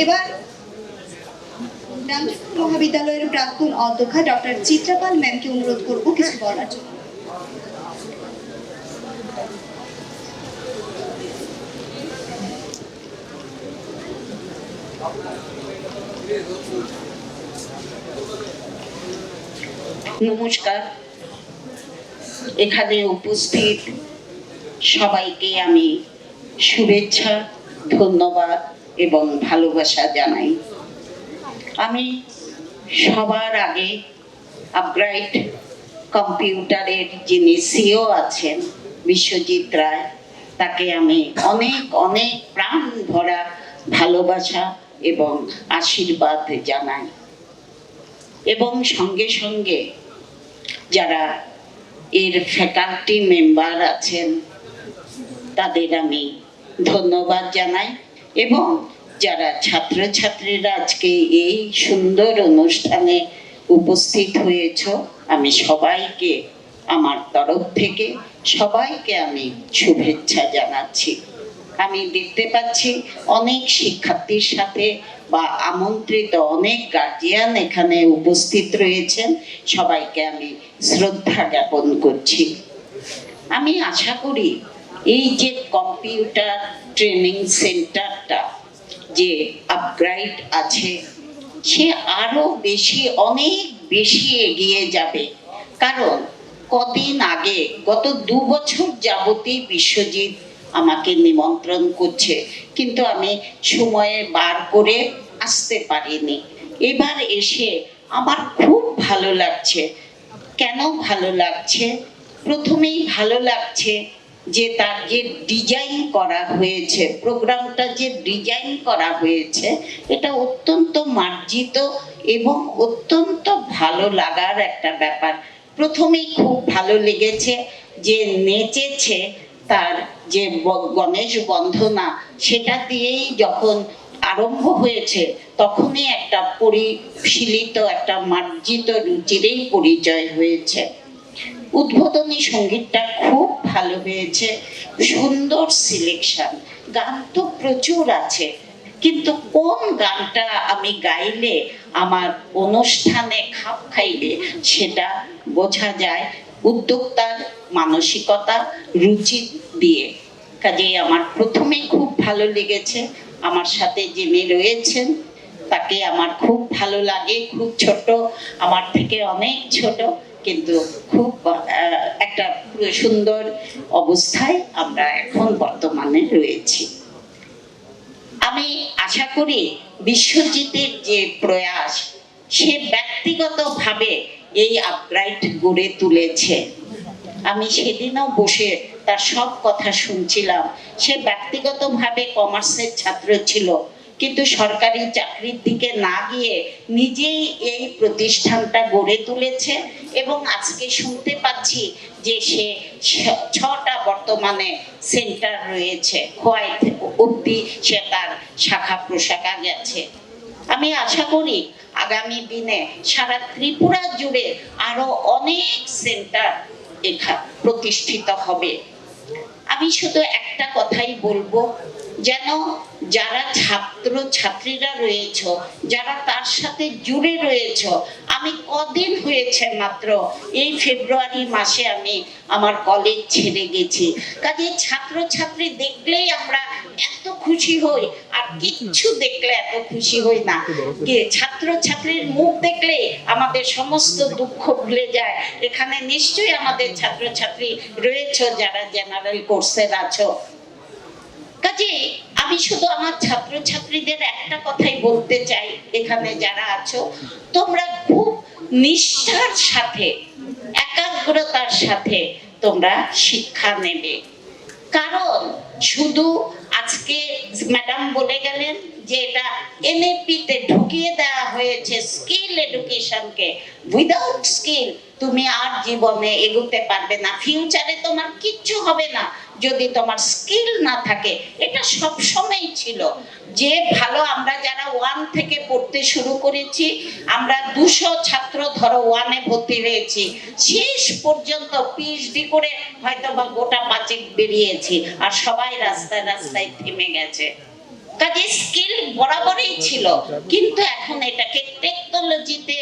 এবার মহাবিদ্যালয়ের প্রাক্তন অধ্যক্ষা ডক্টর চিত্রাপাল ম্যামকে অনুরোধ করব কিছু বলার জন্য। নমস্কার, এখানে উপস্থিত সবাইকে আমি শুভেচ্ছা, ধন্যবাদ এবং ভালোবাসা জানাই। আমি সবার আগে আপগ্রাইট কম্পিউটারের যিনি সিও আছেন বিশ্বজিৎ রায়, তাকে আমি অনেক অনেক প্রাণ ভরা ভালোবাসা এবং আশীর্বাদ জানাই, এবং সঙ্গে সঙ্গে যারা এর ফ্যাকাল্টি মেম্বার আছেন তাদের আমি ধন্যবাদ জানাই, এবং যারা ছাত্রছাত্রীরা আজকে এই সুন্দর অনুষ্ঠানে উপস্থিত হয়েছ, আমি সবাইকে আমার তরফ থেকে সবাইকে আমি শুভেচ্ছা জানাচ্ছি। আমি দেখতে পাচ্ছি অনেক শিক্ষার্থীর সাথে বা আমন্ত্রিত অনেক গার্জিয়ান এখানে উপস্থিত রয়েছেন, সবাইকে আমি শ্রদ্ধা জ্ঞাপন করছি। আমি আশা করি এই যে কম্পিউটার ট্রেনিং সেন্টারটা যে আপগ্রাইড আছে, সে আরো বেশি অনেক বেশি এগিয়ে যাবে। কারণ কদিন আগে গত 2 বছর যাবতই বিশ্বজিৎ আমাকে নিমন্ত্রণ করছে, কিন্তু আমি সময়ে বার করে আসতে পারিনি। এবার এসে আমার খুব ভালো লাগছে। কেন ভালো লাগছে? প্রথমেই ভালো লাগছে যে তার যে ডিজাইন করা হয়েছে, প্রোগ্রামটা যে ডিজাইন করা হয়েছে, এটা অত্যন্ত মার্জিত এবং অত্যন্ত ভালো লাগার একটা ব্যাপার। প্রথমেই খুব ভালো লেগেছে যে নেচেছে, তার যে গণেশ বন্দনা সেটা দিয়েই যখন আরম্ভ হয়েছে তখনই একটা পরিশীলিত একটা মার্জিত রুচিরই পরিচয় হয়েছে। উদ্বোধনী সঙ্গীতটা খুব ভালো হয়েছে, সুন্দর সিলেকশন। গান তো প্রচুর আছে, কিন্তু কোন গানটা আমি গাইলে আমার অনুষ্ঠানে খাপ খাইবে সেটা বোঝা যায় উদ্যোক্তার মানসিকতা, রুচি দিয়ে। কাজেই আমার প্রথমেই খুব ভালো লেগেছে। আমার সাথে যিনি রয়েছেন তাকে আমার খুব ভালো লাগে, খুব ছোট, আমার থেকে অনেক ছোট, কিন্তু খুব একটা সুন্দর অবস্থায় আমরা এখন বর্তমানে রয়েছি। আমি আশা করি বিশ্বজিতের যে প্রয়াস, সে ব্যক্তিগতভাবে এই আপগ্রাইড গড়ে তুলেছে। আমি সেদিনও বসে তার সব কথা শুনছিলাম। সে ব্যক্তিগতভাবে কমার্সের ছাত্র ছিল, কিন্তু সরকারি চাকরির দিকে না গিয়ে নিজেই এই প্রতিষ্ঠানটা গড়ে তুলেছে, এবং আজকে শুনতে পাচ্ছি যে সে 6টা বর্তমানে সেন্টার রয়েছে, খোয়াই অব্দি সে তার শাখা প্রশাখা গেছে। আমি আশা করি আগামী দিনে সারা ত্রিপুরা জুড়ে আরো অনেক সেন্টার প্রতিষ্ঠিত হবে। আমি শুধু একটা কথাই বলবো, যেন যারা ছাত্র ছাত্রীরা রয়েছ, যারা তার সাথে জুড়ে রয়েছ, আমি কদিন হয়েছে মাত্র এই ফেব্রুয়ারি মাসে আমি আমার কলেজ ছেড়ে গেছি। কাজে ছাত্র ছাত্রী দেখলেই আমরা এত খুশি হই, আর কিচ্ছু দেখলে এত খুশি হই না। ছাত্র ছাত্রীর মুখ দেখলে আমাদের সমস্ত দুঃখ ভুলে যায়। এখানে নিশ্চয়ই আমাদের ছাত্র ছাত্রী রয়েছ যারা জেনারেল কোর্সের আছো। কাজে আমি শুধু আমার ছাত্র ছাত্রীদের একটা কথাই বলতে চাই, এখানে যারা আছো তোমরা খুব নিষ্ঠার সাথে, একাগ্রতার সাথে তোমরা শিক্ষা নেবে। কারণ শুধু আজকে ম্যাডাম বলে গেলেন যে এটা এনএপি তে ঢুকিয়ে দেওয়া হয়েছে স্কিল এডুকেশনকে। উইদাউট স্কিল তুমি আর জীবনে এগোতে পারবে না, ফিউচারে তোমার কিচ্ছু হবে না যদি তোমার স্কিল না থাকে। এটা সব সময় ছিল যে ভালো, আমরা যারা 1 থেকে পড়তে শুরু করেছি, আমরা 200 ছাত্র ধরো 1-এ ভর্তি হয়েছি, শেষ পর্যন্ত পিএইচডি করে হয়তো বা গোটা 5 বেরিয়েছি, আর সবাই রাস্তায় রাস্তায় থেমে গেছে। কাজে স্কিল বরাবরই ছিল, কিন্তু এখন এটাকে টেকনোলজিতে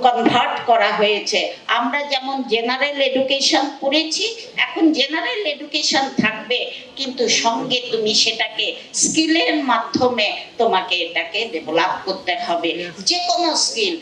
কনভার্ট করা হয়েছে। আমরা যেমন জেনারেল এডুকেশন পড়েছি, এখন জেনারেল এডুকেশন থাকবে, কিন্তু সঙ্গে তুমি সেটাকে স্কিলের মাধ্যমে তোমাকে এটাকে ডেভেলপ করতে হবে। যে কোনো স্কিল,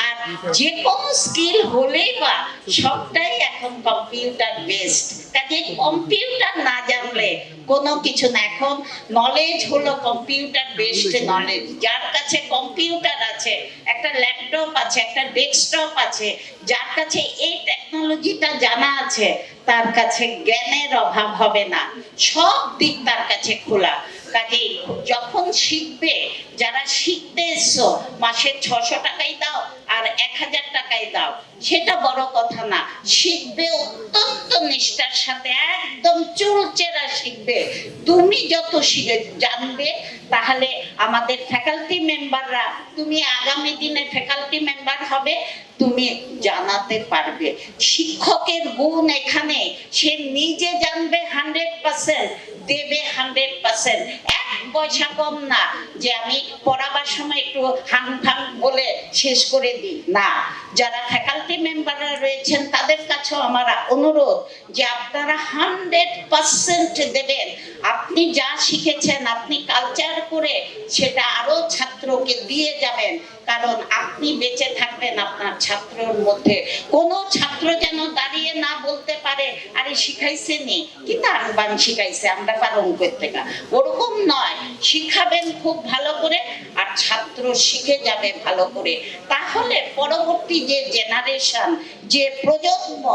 আর যে কোনো স্কিল হলেই বা সবটাই এখন কম্পিউটার বেসড। কাজে কম্পিউটার না জানলে কোনো কিছু না। এখন নলেজ হলো কম্পিউটার বেসড নলেজ। যার কাছে কম্পিউটার আছে, একটা ল্যাপটপ আছে, একটা ডেস্কটপ আছে, যার কাছে এই টেকনোলজিটা জানা আছে, তার কাছে জ্ঞানের অভাব হবে না, সব দিক তার কাছে খোলা। কাজেই যখন শিখবে, যারা শিখতে এসছো, মাসে 600 টাকাই দাও আর 1000 টাকাই দাও, সেটা বড় কথা না। শিখবে অত্যন্ত নিষ্ঠার সাথে, একদম চুলচেরা শিখবে। তুমি যত শিখে জানবে, তাহলে আমাদের ফ্যাকাল্টি মেম্বাররা, তুমি আগামী দিনে ফ্যাকাল্টি মেম্বার হবে, তুমি জানাতে পারবে। শিক্ষকের গুণ এখানে, সে নিজে জানবে 100%, দেবে 100%, এক পয়সা কম না যে আমি পড়াবার সময় একটু হাং ফাং বলে শেষ করে দিই না। যারা ফ্যাকাল্টি মেম্বাররা রয়েছেন, তাদের কাছেও আমার অনুরোধ যে আপনারা 100% দেবেন। আপনি যা শিখেছেন, আপনি কালচার করে সেটা আরো ছাত্রকে দিয়ে যাবেন, কারণ আপনি বেঁচে থাকবেন আপনার ছাত্রর মধ্যে। কোনো ছাত্র যেন দাঁড়িয়ে না বলতে পারে, আরে শিখাইছে নি, কি তার বান শিখাইছে, আমরা পালন করতে গা, ওরকম নয়। শিখাবেন খুব ভালো করে, আর ছাত্র শিখে যাবে ভালো করে। তাহলে পরবর্তী যে জেনারেশন, যে প্রজন্ম,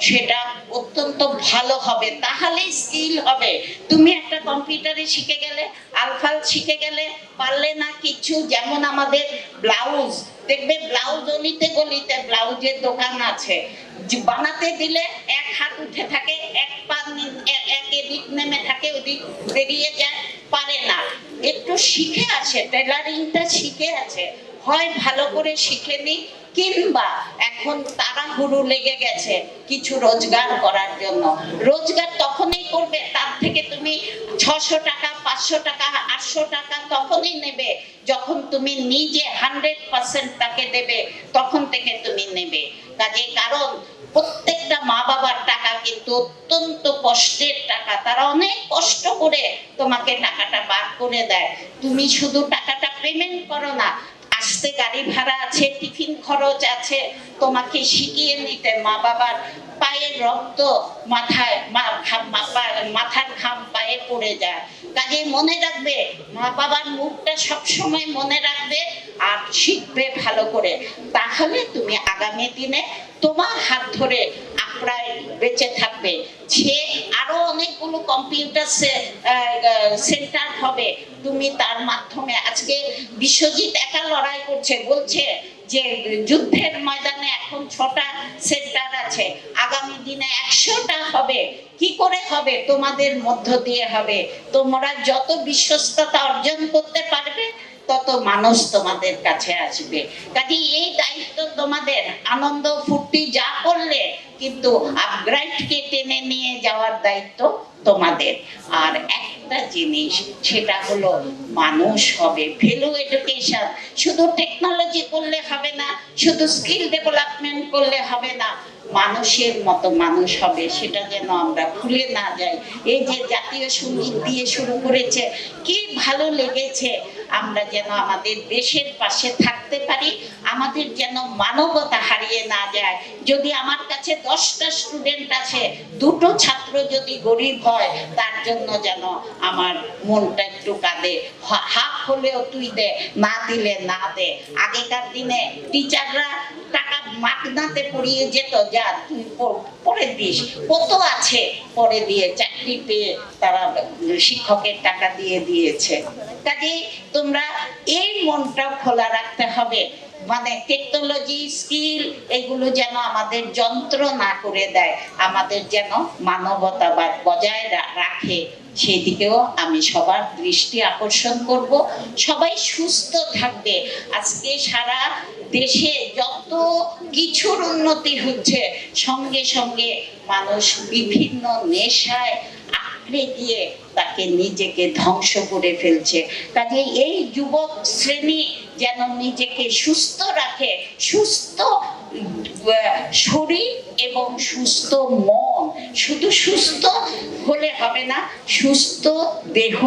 সেটা অত্যন্ত ভালো হবে। তাহলেই স্কিল হবে। তুমি একটা কম্পিউটারে শিখে গেলে, আলফাল শিখে গেলে, পারলে না কিছু। যেমন আমাদের ব্লাউজ, দেখবে ব্লাউজ গলিতে গলিতে ব্লাউজের দোকান আছে, বানাতে দিলে এক হাত উঠে থাকে, এক পা এক এদিক নেমে থাকে, ওদিক বেরিয়ে যায়, পারে না। একটু শিখে আছে, টেলারিংটা শিখে আছে, হয় ভালো করে শিখে নি, কিংবা এখন তাড়াহুড়ো লেগে গেছে কিছু রোজগার করার জন্য। রোজগার তখনই করবে, তার থেকে তুমি 600 টাকা, 500 টাকা, 800 টাকা তখনই নেবে যখন তুমি নিজে 100% তাকে দেবে, তখন থেকে তুমি নেবে। কাজে কারণ প্রত্যেকটা মা বাবার টাকা কিন্তু অত্যন্ত কষ্টের টাকা, তারা অনেক কষ্ট করে তোমাকে টাকাটা বার করে দেয়। তুমি শুধু টাকাটা পেমেন্ট করো না, আসতে গাড়ি ভাড়া আছে, টিফিন খরচ আছে, তোমাকে শিখিয়ে নিতে মা বাবার পায়ের রক্ত মাথায়, মাথার ঘাম পায়ে পড়ে যায়। কাজে মনে রাখবে, মা বাবার মুখটা সবসময় মনে রাখবে, আর শিখবে ভালো করে। তাহলে তুমি আগামী দিনে তোমার হাত ধরে আপনার বেঁচে থাকবে। সে আরো অনেকগুলো কম্পিউটার সেন্টার হবে, তুমি তার মাধ্যমে। আজকে বিশ্বজিৎ একা লড়াই করছে, বলছে যে যুদ্ধের ময়দানে এখন 6টা সেন্টার আছে, আগামী দিনে 100টা হবে। কি করে হবে? তোমাদের মধ্য দিয়ে হবে। তোমরা যত বিশ্বস্ততা অর্জন করতে পারবে, তত মানুষ তোমাদের কাছে আসবে। কাজে এই দায়িত্ব তোমাদের। আনন্দ ফুর্তি যা করলে, কিন্তু আপগ্রেডকে টেনে নিয়ে যাওয়ার দায়িত্ব তোমাদের। আর একটা জিনিস, সেটা হলো মানুষ হবে। ভ্যালু এডুকেশন, শুধু টেকনোলজি করলে হবে না, শুধু স্কিল ডেভেলপমেন্ট করলে হবে না, মানুষের মতো মানুষ হবে, সেটা যেন আমরা ভুলে না যাই। এই যে জাতীয় সঙ্গীত দিয়ে শুরু করেছে, কি ভালো লেগেছে। আমরা যেন আমাদের দেশের পাশে থাকতে পারি, আমাদের যেন মানবতা হারিয়ে না যায়। যদি আমার কাছে 10টা স্টুডেন্ট আছে, 2টো ছাত্র যদি গরিব হয়, তার জন্য যেন আমার মনটা একটু কাঁদে। হাফ হলেও তুই দে, না দিলে না দে। আগেকার দিনে টিচাররা টাকা মাগনাতে পড়িয়ে যেত, যা তুই পড়ে দিস, কত আছে পরে দিয়ে চাকরি পেয়ে তারা শিক্ষকের টাকা দিয়ে দিয়েছে। কাজে তোমরা এই মনটা খোলা রাখতে হবে, মানে টেকনোলজি, স্কিল, এগুলো যেন আমাদের যন্ত্র না করে দেয়, আমাদের যেন মানবতাবাদ বজায় রাখে। সেদিকেও আমি সবার দৃষ্টি আকর্ষণ করব। সবাই সুস্থ থাকবে। আজকে সারা দেশে যত কিছুর উন্নতি হচ্ছে, সঙ্গে সঙ্গে মানুষ বিভিন্ন নেশায় আঁকড়ে গিয়ে তাকে নিজেকে ধ্বংস করে ফেলছে। কাজে এই যুবক শ্রেণী যেন নিজেকে সুস্থ রাখে, সুস্থ শরীর এবং সুস্থ মন। শুধু সুস্থ হলে হবে না, সুস্থ দেহ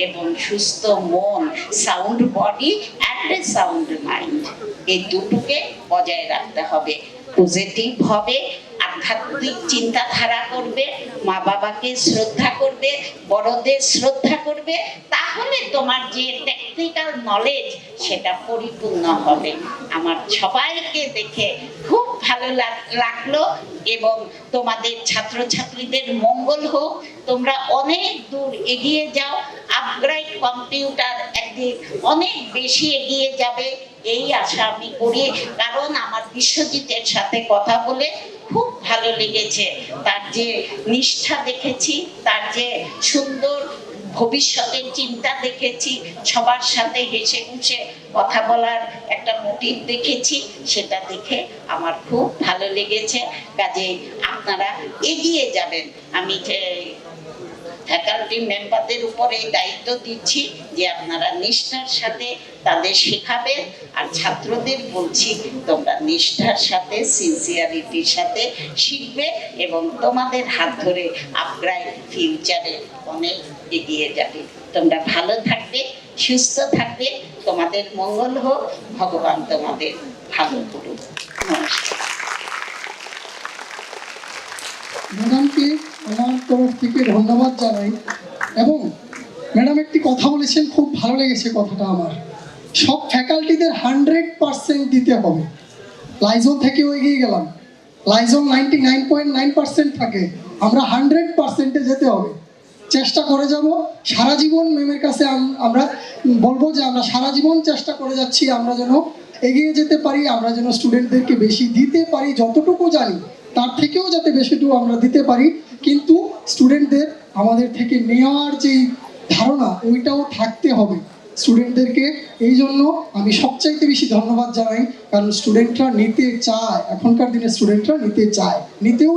এবং সুস্থ মন, sound body and a sound mind, এই দুটোকে বজায় রাখতে হবে। পজিটিভ হবে, আধ্যাত্মিক চিন্তাধারা করবে, মা বাবাকে শ্রদ্ধা করবে, বড়দের শ্রদ্ধা করবে, তাহলে তোমার যে টেকনিক্যাল নলেজ সেটা পরিপূর্ণ হবে। আমার সবাইকে দেখে খুব ভালো লাগলো এবং তোমাদের ছাত্রছাত্রীদের মঙ্গল হোক, তোমরা অনেক দূর এগিয়ে যাও, আপগ্রেড কম্পিউটার একদিন অনেক বেশি এগিয়ে যাবে এই আশা আমি করি। কারণ আমার বিশ্বজিতের সাথে কথা বলে খুব ভালো লেগেছে, তার যে নিষ্ঠা দেখেছি, তার যে সুন্দর ভবিষ্যতের চিন্তা দেখেছি, সবার সাথে হেসে খুশে কথা বলার একটা মোটিভ দেখেছি, সেটা দেখে আমার খুব ভালো লেগেছে। কাজে আপনারা এগিয়ে যাবেন। আমি যে ফ্যাকাল্টি মেম্বারদের উপরে দায়িত্ব দিচ্ছি যে আপনারা নিষ্ঠার সাথে তাদের শেখাবেন, আর ছাত্রদের বলছি তোমরা নিষ্ঠার সাথে সিনসিয়ারিটির সাথে শিখবে এবং তোমাদের হাত ধরে আপগ্রেড ফিউচারে অনেক এগিয়ে যাবে। তোমরা ভালো থাকবে, সুস্থ থাকবে, তোমাদের মঙ্গল হোক, ভগবান তোমাদের ভালো করুক। নমস্কার। ম্যাডামকে আমার তরফ থেকে ধন্যবাদ জানাই। এবং ম্যাডাম একটি কথা বলেছেন, খুব ভালো লেগেছে কথাটা আমার। সব ফ্যাকাল্টিদের 100% দিতে হবে। লাইজল থেকেও এগিয়ে গেলাম, লাইজল 99.9% থাকে, আমরা 100%-এ যেতে হবে। চেষ্টা করে যাব সারা জীবন। ম্যামের কাছে আমরা বলবো যে আমরা সারা জীবন চেষ্টা করে যাচ্ছি, আমরা যেন এগিয়ে যেতে পারি, আমরা যেন স্টুডেন্টদেরকে বেশি দিতে পারি, যতটুকু জানি তার থেকেও যাতে বেশিটুকু আমরা দিতে পারি। কিন্তু স্টুডেন্টদের আমাদের থেকে নেওয়ার যেই ধারণা ওইটাও থাকতে হবে স্টুডেন্টদেরকে। এই জন্য আমি সবচাইতে বেশি ধন্যবাদ জানাই, কারণ স্টুডেন্টরা নিতে চায়, এখনকার দিনে স্টুডেন্টরা নিতে চায়, নিতেও